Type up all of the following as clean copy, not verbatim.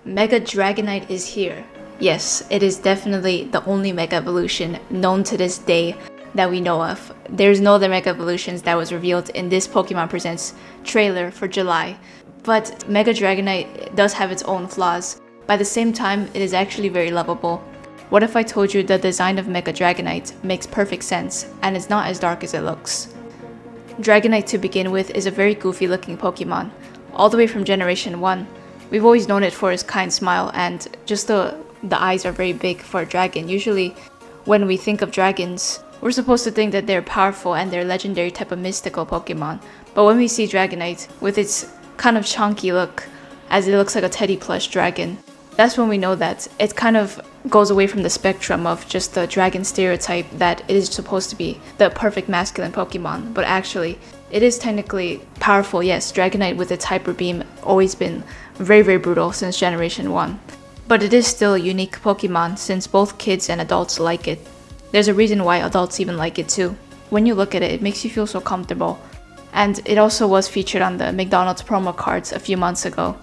Mega Dragonite is here. Yes, it is definitely the only Mega Evolution known to this day that we know of. There's no other Mega Evolutions that was revealed in this Pokemon Presents trailer for July. But Mega Dragonite does have its own flaws. By the same time, it is actually very lovable. What if I told you the design of Mega Dragonite makes perfect sense and is not as dark as it looks? Dragonite to begin with is a very goofy looking Pokemon, all the way from Generation 1. We've always known it for its kind smile and just the eyes are very big for a dragon. Usually when we think of dragons, we're supposed to think that they're powerful and they're legendary type of mystical Pokemon. But when we see Dragonite with its kind of chunky look, as it looks like a teddy plush dragon, that's when we know that it kind of goes away from the spectrum of just the dragon stereotype that it is supposed to be the perfect masculine Pokemon, but actually it is technically powerful. Yes, Dragonite with its Hyper Beam always been very, very brutal since Generation 1. But it is still a unique Pokemon since both kids and adults like it. There's a reason why adults even like it too. When you look at it, it makes you feel so comfortable. And it also was featured on the McDonald's promo cards a few months ago.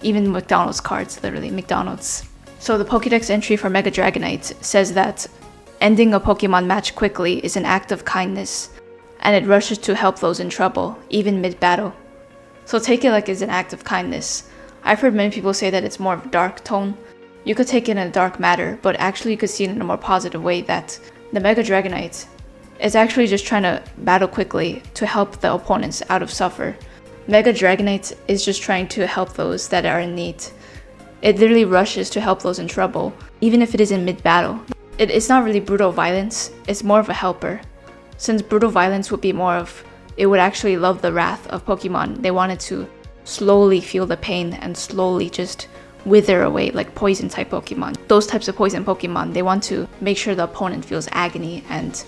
Even McDonald's cards, literally, McDonald's. So the Pokédex entry for Mega Dragonite says that ending a Pokemon match quickly is an act of kindness, and it rushes to help those in trouble, even mid-battle. So take it like it's an act of kindness. I've heard many people say that it's more of a dark tone. You could take it in a dark matter, but actually you could see it in a more positive way that the Mega Dragonite is actually just trying to battle quickly to help the opponents out of suffer. Mega Dragonite is just trying to help those that are in need. It literally rushes to help those in trouble, even if it is in mid-battle. It's not really brutal violence, it's more of a helper. Since brutal violence would be more of, it would actually love the wrath of Pokemon. They wanted to slowly feel the pain and slowly just wither away like poison type Pokemon. Those types of poison Pokemon, they want to make sure the opponent feels agony, and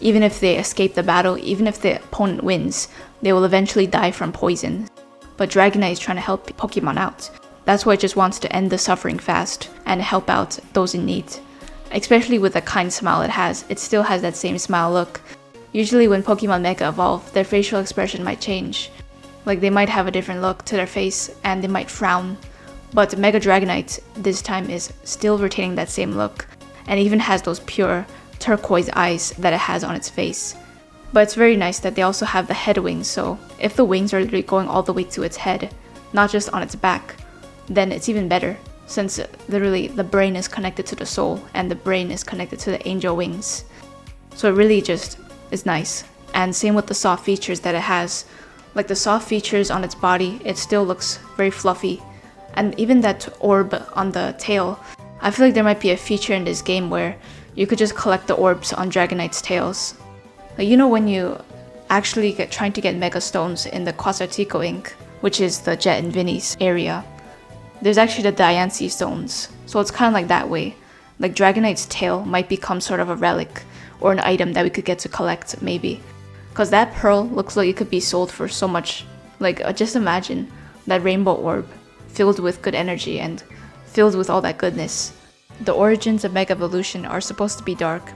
even if they escape the battle, even if the opponent wins, they will eventually die from poison. But Dragonite is trying to help Pokemon out. That's why it just wants to end the suffering fast and help out those in need. Especially with the kind smile it has, it still has that same smile look. Usually when Pokemon Mega evolve, their facial expression might change. Like they might have a different look to their face and they might frown. But Mega Dragonite this time is still retaining that same look and even has those pure turquoise eyes that it has on its face. But it's very nice that they also have the head wings, so if the wings are literally going all the way to its head, not just on its back, then it's even better, since literally the brain is connected to the soul and the brain is connected to the angel wings. So it really just is nice. And same with the soft features that it has. Like the soft features on its body, it still looks very fluffy. And even that orb on the tail, I feel like there might be a feature in this game where you could just collect the orbs on Dragonite's tails. Like, you know when you actually trying to get Mega Stones in the Quasartico Ink, which is the Jet and Vinny's area, there's actually the Diancie Stones. So it's kind of like that way. Like Dragonite's tail might become sort of a relic or an item that we could get to collect maybe. Because that pearl looks like it could be sold for so much. Like just imagine that rainbow orb filled with good energy and filled with all that goodness. The origins of Mega Evolution are supposed to be dark.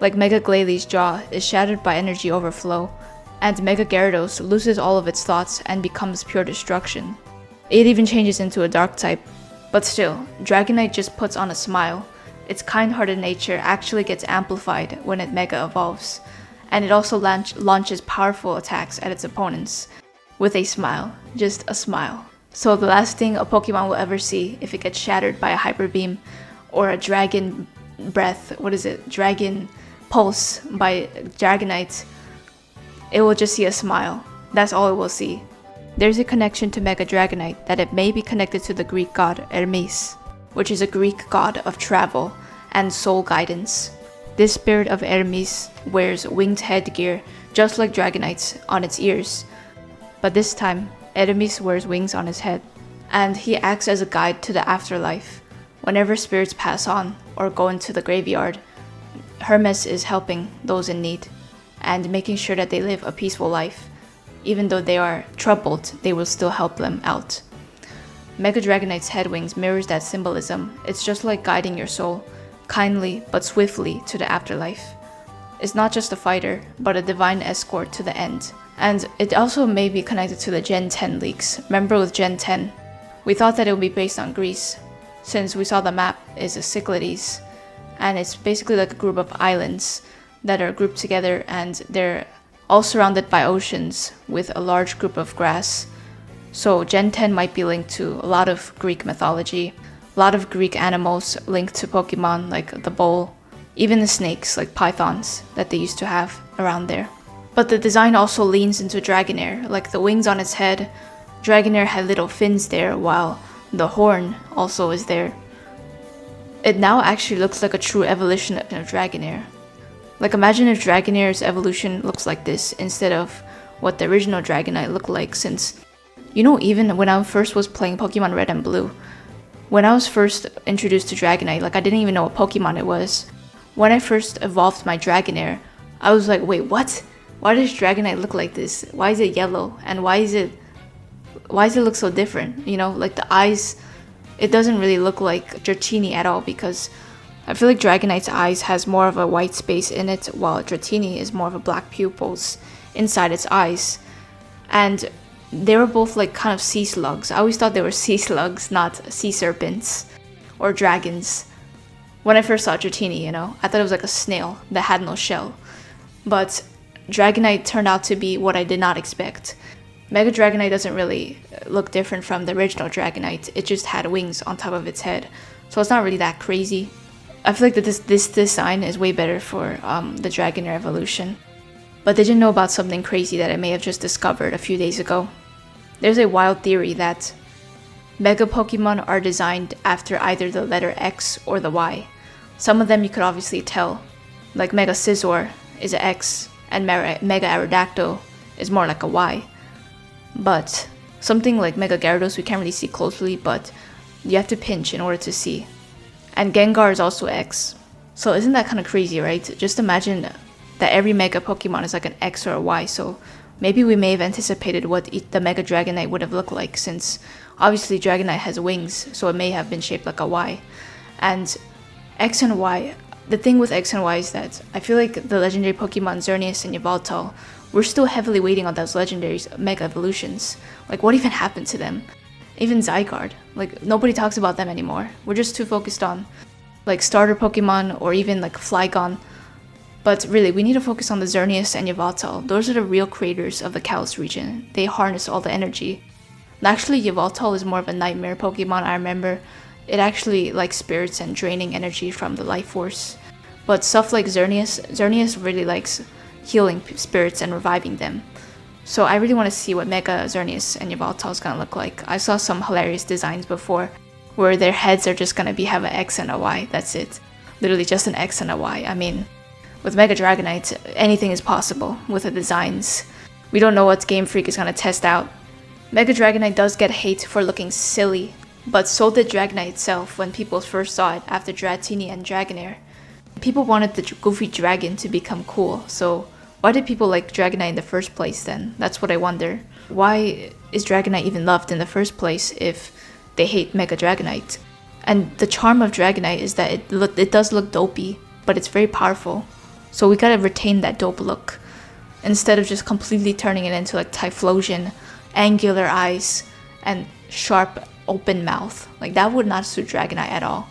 Like Mega Glalie jaw is shattered by energy overflow, and Mega Gyarados loses all of its thoughts and becomes pure destruction. It even changes into a dark type. But still, Dragonite just puts on a smile. Its kind-hearted nature actually gets amplified when it Mega evolves, and it also launches powerful attacks at its opponents with a smile, just a smile. So the last thing a Pokemon will ever see if it gets shattered by a Hyper Beam or a Dragon Breath, Dragon Pulse by Dragonite, it will just see a smile. That's all it will see. There's a connection to Mega Dragonite that it may be connected to the Greek god Hermes, which is a Greek god of travel and soul guidance. This spirit of Hermes wears winged headgear just like Dragonite's on its ears, but this time Hermes wears wings on his head, and he acts as a guide to the afterlife. Whenever spirits pass on or go into the graveyard, Hermes is helping those in need and making sure that they live a peaceful life. Even though they are troubled, they will still help them out. Mega Dragonite's head wings mirrors that symbolism. It's just like guiding your soul, kindly but swiftly to the afterlife. It's not just a fighter, but a divine escort to the end. And it also may be connected to the Gen 10 leaks. Remember with Gen 10, we thought that it would be based on Greece, since we saw the map is a Cyclades, and it's basically like a group of islands that are grouped together, and they're all surrounded by oceans with a large group of grass. So Gen 10 might be linked to a lot of Greek mythology, a lot of Greek animals linked to Pokemon like the bull, even the snakes like pythons that they used to have around there. But the design also leans into Dragonair, like the wings on its head. Dragonair had little fins there, while the horn also is there. It now actually looks like a true evolution of Dragonair. Like imagine if Dragonair's evolution looks like this instead of what the original Dragonite looked like, since, you know, even when I first was playing Pokemon Red and Blue, when I was first introduced to Dragonite, like I didn't even know what Pokemon it was. When I first evolved my Dragonair, I was like, wait, what? Why does Dragonite look like this? Why is it yellow? And why does it look so different? You know, like the eyes, it doesn't really look like Dratini at all, because I feel like Dragonite's eyes has more of a white space in it, while Dratini is more of a black pupils inside its eyes. And they were both like kind of sea slugs. I always thought they were sea slugs, not sea serpents or dragons. When I first saw Dratini, you know, I thought it was like a snail that had no shell. But Dragonite turned out to be what I did not expect. Mega Dragonite doesn't really look different from the original Dragonite. It just had wings on top of its head, so it's not really that crazy. I feel like that this design is way better for the Dragonair evolution. But they didn't know about something crazy that I may have just discovered a few days ago. There's a wild theory that Mega Pokemon are designed after either the letter X or the Y. Some of them you could obviously tell, like Mega Scizor is an X, and Mega Aerodactyl is more like a Y. But something like Mega Gyarados we can't really see closely, but you have to pinch in order to see. And Gengar is also X. So isn't that kind of crazy, right? Just imagine that every Mega Pokemon is like an X or a Y, so maybe we may have anticipated what the Mega Dragonite would have looked like, since obviously Dragonite has wings, so it may have been shaped like a Y. And X and Y, the thing with X and Y is that I feel like the legendary Pokemon Xerneas and Yveltal, we're still heavily waiting on those legendary Mega Evolutions. Like what even happened to them? Even Zygarde, like nobody talks about them anymore. We're just too focused on like starter Pokemon or even like Flygon. But really, we need to focus on the Xerneas and Yveltal. Those are the real creators of the Kalos region. They harness all the energy. And actually, Yveltal is more of a nightmare Pokemon, I remember. It actually likes spirits and draining energy from the life force. But stuff like Xerneas really likes healing spirits and reviving them. So I really want to see what Mega Xerneas and Yveltal is gonna look like. I saw some hilarious designs before where their heads are just gonna have an X and a Y. That's it. Literally just an X and a Y. I mean, with Mega Dragonite, anything is possible with the designs. We don't know what Game Freak is gonna test out. Mega Dragonite does get hate for looking silly, but so did Dragonite itself when people first saw it after Dratini and Dragonair. People wanted the goofy dragon to become cool, so why did people like Dragonite in the first place then? That's what I wonder. Why is Dragonite even loved in the first place if they hate Mega Dragonite? And the charm of Dragonite is that it does look dopey, but it's very powerful. So we gotta retain that dope look, instead of just completely turning it into like Typhlosion, angular eyes, and sharp open mouth. Like that would not suit Dragonite at all.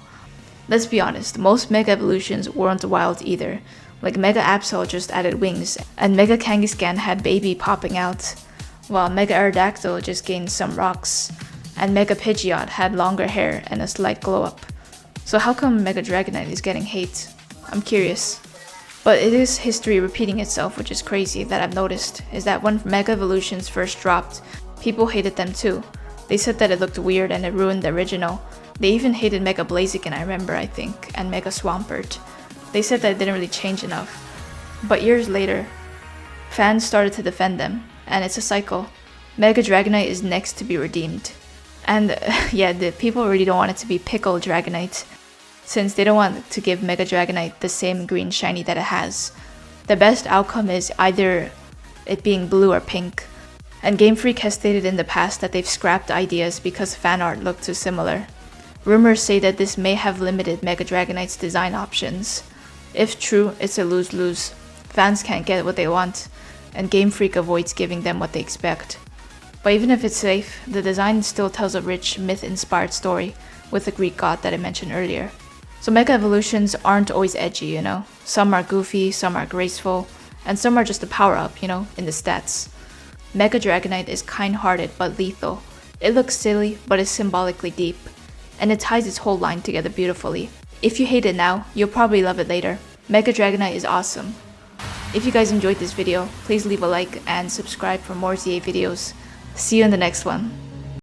Let's be honest, most Mega Evolutions weren't wild either. Like Mega Absol just added wings, and Mega Kangaskhan had baby popping out, while Mega Aerodactyl just gained some rocks, and Mega Pidgeot had longer hair and a slight glow up. So how come Mega Dragonite is getting hate? I'm curious. But it is history repeating itself, which is crazy that I've noticed, is that when Mega Evolutions first dropped, people hated them too. They said that it looked weird and it ruined the original. They even hated Mega Blaziken, I remember, I think, and Mega Swampert. They said that it didn't really change enough. But years later, fans started to defend them, and it's a cycle. Mega Dragonite is next to be redeemed. And yeah, the people really don't want it to be Pickle Dragonite, since they don't want to give Mega Dragonite the same green shiny that it has. The best outcome is either it being blue or pink. And Game Freak has stated in the past that they've scrapped ideas because fan art looked too similar. Rumors say that this may have limited Mega Dragonite's design options. If true, it's a lose-lose. Fans can't get what they want, and Game Freak avoids giving them what they expect. But even if it's safe, the design still tells a rich, myth-inspired story with the Greek god that I mentioned earlier. So Mega Evolutions aren't always edgy, you know? Some are goofy, some are graceful, and some are just a power-up, you know, in the stats. Mega Dragonite is kind-hearted but lethal. It looks silly, but is symbolically deep, and it ties its whole line together beautifully. If you hate it now, you'll probably love it later. Mega Dragonite is awesome. If you guys enjoyed this video, please leave a like and subscribe for more ZA videos. See you in the next one.